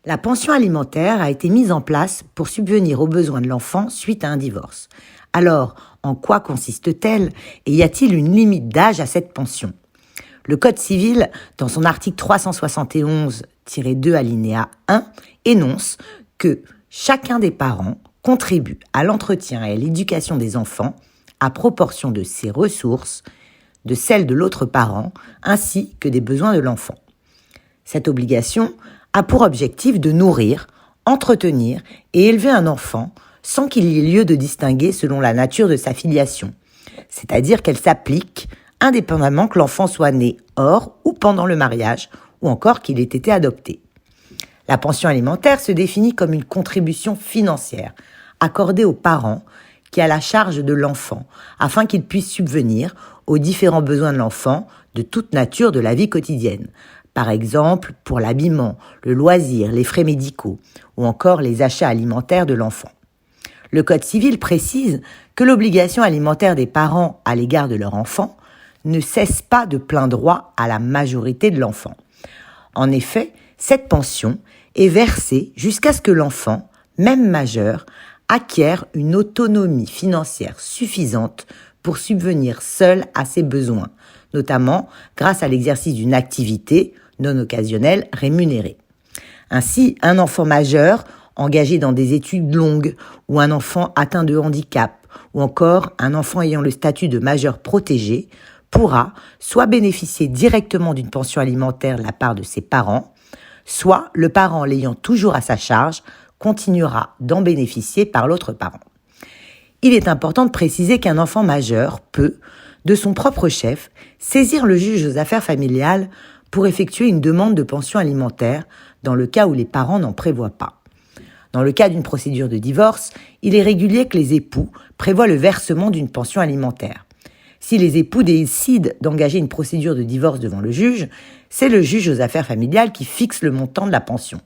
La pension alimentaire a été mise en place pour subvenir aux besoins de l'enfant suite à un divorce. Alors, en quoi consiste-t-elle et y a-t-il une limite d'âge à cette pension ? Le Code civil, dans son article 371-2 alinéa 1, énonce que chacun des parents contribue à l'entretien et à l'éducation des enfants à proportion de ses ressources, de celles de l'autre parent, ainsi que des besoins de l'enfant. Cette obligation a pour objectif de nourrir, entretenir et élever un enfant sans qu'il y ait lieu de distinguer selon la nature de sa filiation, c'est-à-dire qu'elle s'applique indépendamment que l'enfant soit né hors ou pendant le mariage, ou encore qu'il ait été adopté. La pension alimentaire se définit comme une contribution financière accordée aux parents qui a la charge de l'enfant, afin qu'il puisse subvenir aux différents besoins de l'enfant de toute nature de la vie quotidienne. Par exemple, pour l'habillement, le loisir, les frais médicaux, ou encore les achats alimentaires de l'enfant. Le Code civil précise que l'obligation alimentaire des parents à l'égard de leur enfant ne cesse pas de plein droit à la majorité de l'enfant. En effet, cette pension est versée jusqu'à ce que l'enfant, même majeur, acquiert une autonomie financière suffisante pour subvenir seul à ses besoins, notamment grâce à l'exercice d'une activité non occasionnelle rémunérée. Ainsi, un enfant majeur engagé dans des études longues ou un enfant atteint de handicap ou encore un enfant ayant le statut de majeur protégé pourra soit bénéficier directement d'une pension alimentaire de la part de ses parents, soit le parent l'ayant toujours à sa charge continuera d'en bénéficier par l'autre parent. Il est important de préciser qu'un enfant majeur peut, de son propre chef, saisir le juge aux affaires familiales pour effectuer une demande de pension alimentaire dans le cas où les parents n'en prévoient pas. Dans le cas d'une procédure de divorce, il est régulier que les époux prévoient le versement d'une pension alimentaire. Si les époux décident d'engager une procédure de divorce devant le juge, c'est le juge aux affaires familiales qui fixe le montant de la pension.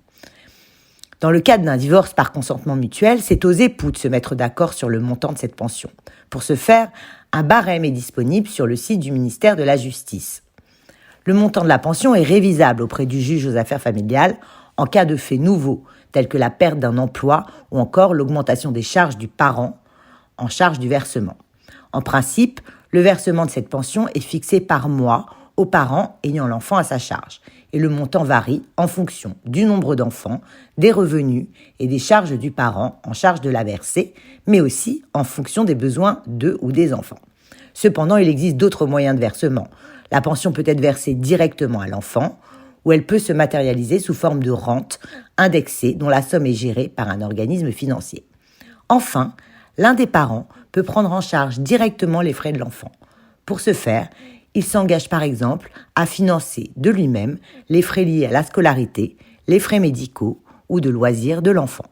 Dans le cadre d'un divorce par consentement mutuel, c'est aux époux de se mettre d'accord sur le montant de cette pension. Pour ce faire, un barème est disponible sur le site du ministère de la Justice. Le montant de la pension est révisable auprès du juge aux affaires familiales en cas de faits nouveaux, tels que la perte d'un emploi ou encore l'augmentation des charges du parent en charge du versement. En principe, le versement de cette pension est fixé par mois aux parents ayant l'enfant à sa charge, et le montant varie en fonction du nombre d'enfants, des revenus et des charges du parent en charge de la verser, mais aussi en fonction des besoins de ou des enfants. Cependant, il existe d'autres moyens de versement. La pension peut être versée directement à l'enfant, ou elle peut se matérialiser sous forme de rente indexée dont la somme est gérée par un organisme financier. Enfin, l'un des parents peut prendre en charge directement les frais de l'enfant. Pour ce faire, il s'engage par exemple à financer de lui-même les frais liés à la scolarité, les frais médicaux ou de loisirs de l'enfant.